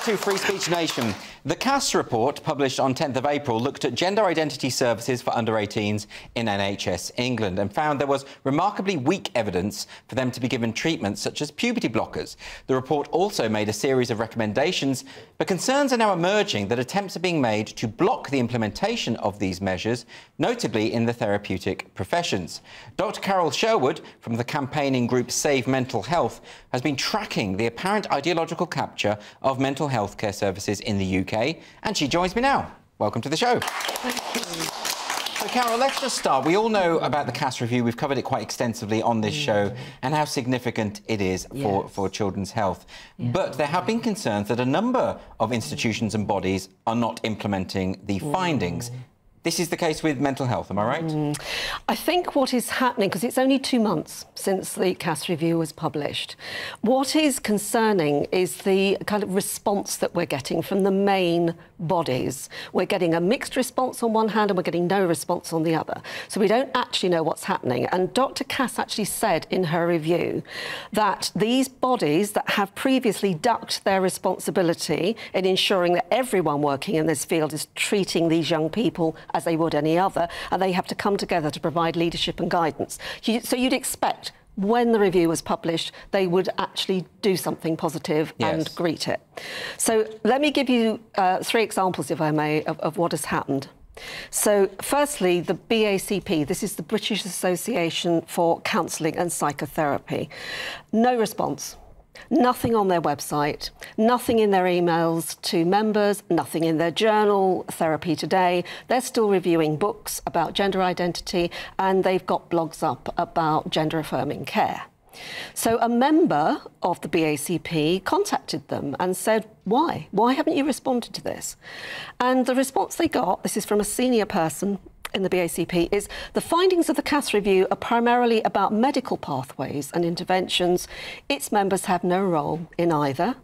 To Free Speech Nation. The Cass report, published on 10th of April, looked at gender identity services for under-18s in NHS England and found there was remarkably weak evidence for them to be given treatments such as puberty blockers. The report also made a series of recommendations, but concerns are now emerging that attempts are being made to block the implementation of these measures, notably in the therapeutic professions. Dr. Carole Sherwood, from the campaigning group Save Mental Health, has been tracking the apparent ideological capture of mental health care services in the UK, and she joins me now. Welcome to the show. Thank you. So, Carole, let's just start. We all know about the Cass review. We've covered it quite extensively on this show and how significant it is for children's health. But there have been concerns that a number of institutions and bodies are not implementing the findings. This is the case with mental health, am I right? I think what is happening, because it's only 2 months since the Cass review was published, what is concerning is the kind of response that we're getting from the main bodies. We're getting a mixed response on one hand and we're getting no response on the other. So we don't actually know what's happening. And Dr. Cass actually said in her review that these bodies that have previously ducked their responsibility in ensuring that everyone working in this field is treating these young people as they would any other, and they have to come together to provide leadership and guidance. So you'd expect when the review was published, they would actually do something positive and greet it. So let me give you 3 examples, if I may, of what has happened. So, firstly, the BACP, this is the British Association for Counselling and Psychotherapy. No response. Nothing on their website, nothing in their emails to members, nothing in their journal, Therapy Today. They're still reviewing books about gender identity, and they've got blogs up about gender-affirming care. So a member of the BACP contacted them and said, why? Why haven't you responded to this? And the response they got, this is from a senior person in the BACP, is the findings of the Cass review are primarily about medical pathways and interventions. Its members have no role in either.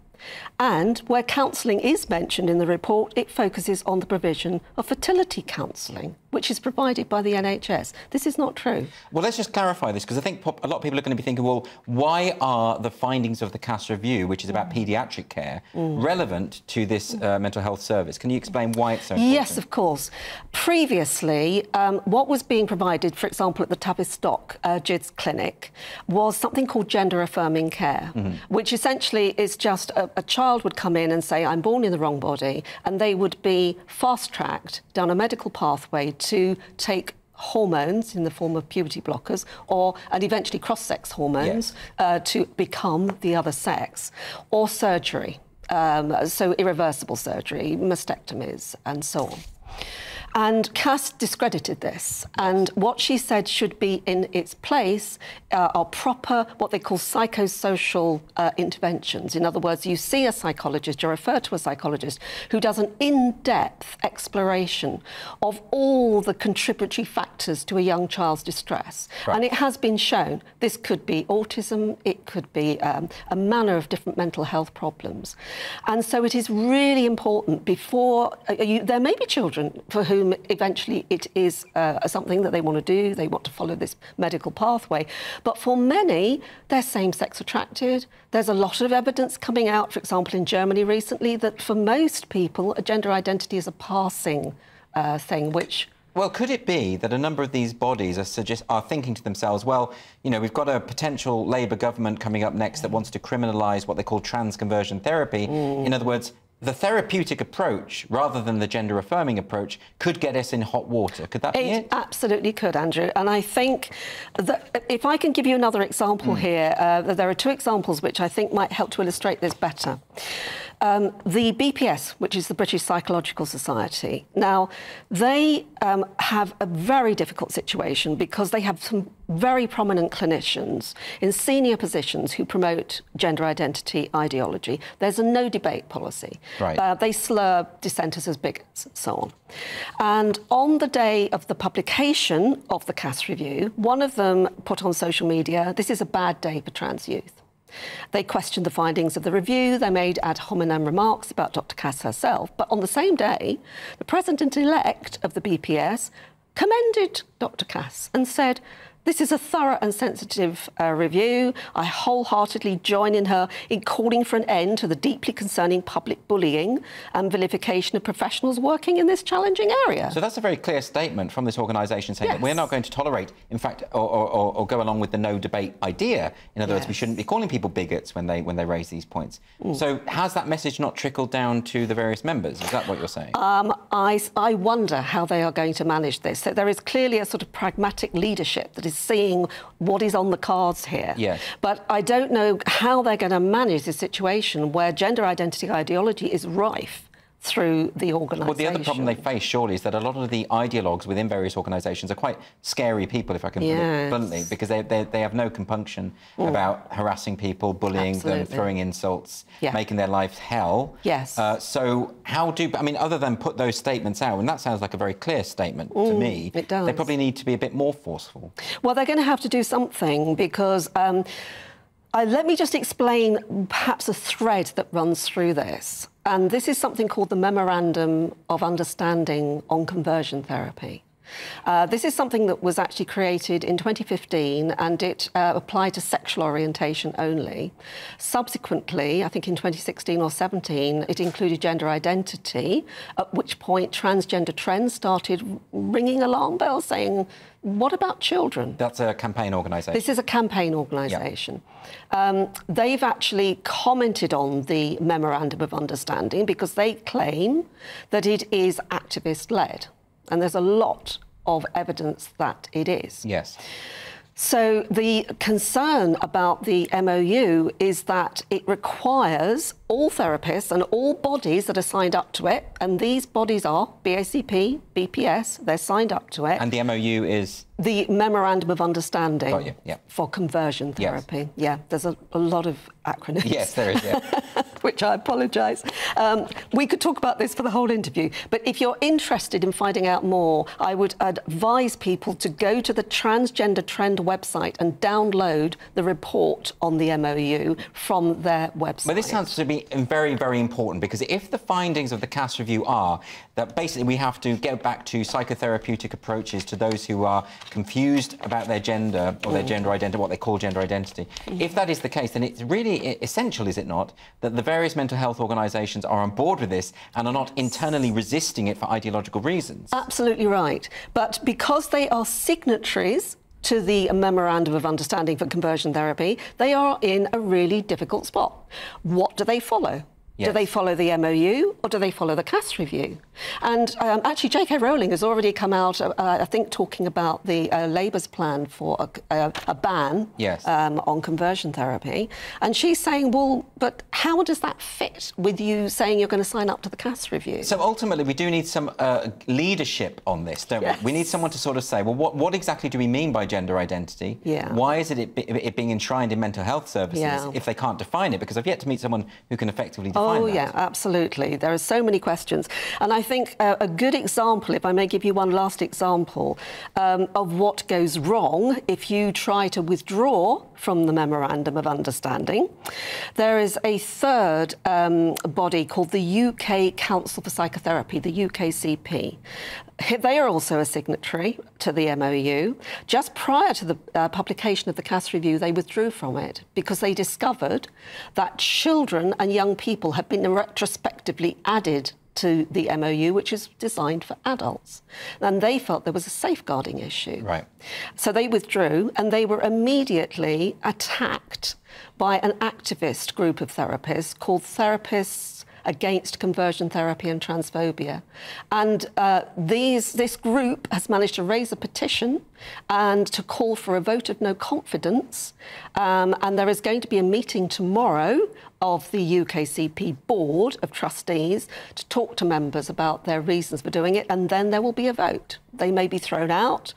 And where counselling is mentioned in the report, it focuses on the provision of fertility counselling, which is provided by the NHS. This is not true. Well, let's just clarify this, because I think a lot of people are going to be thinking, well, why are the findings of the Cass review, which is about paediatric care, relevant to this mental health service? Can you explain why it's so important? Yes, of course. Previously, what was being provided, for example, at the Tavistock GIDS clinic, was something called gender-affirming care, which essentially is just a child would come in and say, I'm born in the wrong body, and they would be fast-tracked down a medical pathway to take hormones in the form of puberty blockers and eventually cross-sex hormones to become the other sex, or surgery, so irreversible surgery, mastectomies and so on. And Cass discredited this, and what she said should be in its place are proper, what they call psychosocial interventions. In other words, you see a psychologist, you're referred to a psychologist who does an in-depth exploration of all the contributory factors to a young child's distress. Right. And it has been shown this could be autism, it could be a manner of different mental health problems. And so it is really important before, there may be children for whom eventually it is something that they want to do, they want to follow this medical pathway. But for many, they're same-sex attracted. There's a lot of evidence coming out, for example, in Germany recently, that for most people, a gender identity is a passing thing, which... Well, could it be that a number of these bodies are thinking to themselves, well, you know, we've got a potential Labour government coming up next that wants to criminalise what they call trans-conversion therapy. In other words, the therapeutic approach, rather than the gender-affirming approach, could get us in hot water. Could that be it? It absolutely could, Andrew. And I think that if I can give you another example here, there are 2 examples which I think might help to illustrate this better. The BPS, which is the British Psychological Society, now, they have a very difficult situation because they have some very prominent clinicians in senior positions who promote gender identity ideology. There's a no-debate policy. Right. They slur dissenters as bigots and so on. And on the day of the publication of the Cass review, one of them put on social media, "This is a bad day for trans youth." They questioned the findings of the review, they made ad hominem remarks about Dr. Cass herself, but on the same day, the president-elect of the BPS commended Dr. Cass and said, This is a thorough and sensitive review. I wholeheartedly join in her in calling for an end to the deeply concerning public bullying and vilification of professionals working in this challenging area. So that's a very clear statement from this organisation saying that we're not going to tolerate, in fact, or go along with the no debate idea. In other words, we shouldn't be calling people bigots when they raise these points. So has that message not trickled down to the various members? Is that what you're saying? I wonder how they are going to manage this. So there is clearly a sort of pragmatic leadership that is seeing what is on the cards here. Yes. But I don't know how they're going to manage this situation where gender identity ideology is rife through the organisation. Well, the other problem they face, surely, is that a lot of the ideologues within various organisations are quite scary people, if I can put it bluntly, because they have no compunction about harassing people, bullying them, throwing insults, making their life hell. Yes. So how do... I mean, other than put those statements out, and that sounds like a very clear statement to me, it does. They probably need to be a bit more forceful. Well, they're going to have to do something because... let me just explain perhaps a thread that runs through this. And this is something called the Memorandum of Understanding on Conversion Therapy. This is something that was actually created in 2015 and it applied to sexual orientation only. Subsequently, I think in 2016 or 17, it included gender identity, at which point transgender trends started ringing alarm bells saying, what about children? That's a campaign organisation. This is a campaign organisation. They've actually commented on the Memorandum of Understanding because they claim that it is activist-led. And there's a lot of evidence that it is. Yes. So the concern about the MOU is that it requires all therapists and all bodies that are signed up to it, and these bodies are BACP, BPS, they're signed up to it. And the MOU is? The Memorandum of Understanding. Got you, yeah. For conversion therapy. Yes. Yeah, there's a lot of acronyms. Yes, there is, yeah. Which I apologise. We could talk about this for the whole interview, but if you're interested in finding out more, I would advise people to go to the Transgender Trend website and download the report on the MOU from their website. But this sounds to be very, very important, because if the findings of the Cass review are that basically we have to get back to psychotherapeutic approaches to those who are confused about their gender or their gender identity, what they call gender identity, if that is the case, then it's really essential, is it not, that the various mental health organisations are on board with this and are not internally resisting it for ideological reasons. Absolutely right. But because they are signatories to the Memorandum of Understanding for Conversion Therapy, they are in a really difficult spot. What do they follow? Yes. Do they follow the MOU or do they follow the Cass review? And actually, J.K. Rowling has already come out, I think, talking about the Labour's plan for a ban on conversion therapy. And she's saying, well, but how does that fit with you saying you're going to sign up to the Cass review? So ultimately, we do need some leadership on this, don't we? We need someone to sort of say, well, what exactly do we mean by gender identity? Yeah. Why is it being enshrined in mental health services if they can't define it? Because I've yet to meet someone who can effectively define that. Yeah, absolutely. There are so many questions. And I think a good example, if I may give you one last example, of what goes wrong if you try to withdraw from the Memorandum of Understanding. There is a third body called the UK Council for Psychotherapy, the UKCP. They are also a signatory to the MOU. Just prior to the publication of the Cass review, they withdrew from it because they discovered that children and young people have been retrospectively added to the MOU, which is designed for adults. And they felt there was a safeguarding issue. Right. So they withdrew, and they were immediately attacked by an activist group of therapists called Therapists Against Conversion Therapy and Transphobia. And this group has managed to raise a petition and to call for a vote of no confidence. And there is going to be a meeting tomorrow of the UKCP Board of Trustees to talk to members about their reasons for doing it, and then there will be a vote. They may be thrown out.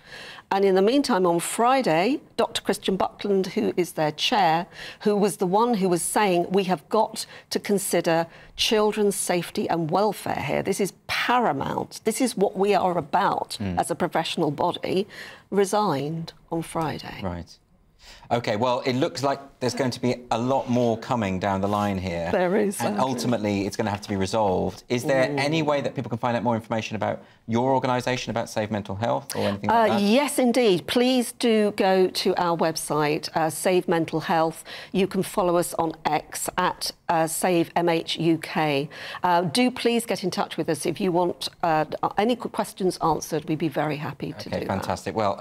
And in the meantime, on Friday, Dr. Christian Buckland, who is their chair, who was the one who was saying we have got to consider children's safety and welfare here. This is paramount. This is what we are about as a professional body, resigned on Friday. Right. OK, well, it looks like there's going to be a lot more coming down the line here. There is. And ultimately, it's going to have to be resolved. Is there any way that people can find out more information about your organisation, about Save Mental Health or anything like that? Yes, indeed. Please do go to our website, Save Mental Health. You can follow us on X at SaveMHUK. Do please get in touch with us if you want any questions answered. We'd be very happy to do that. OK, fantastic. Well,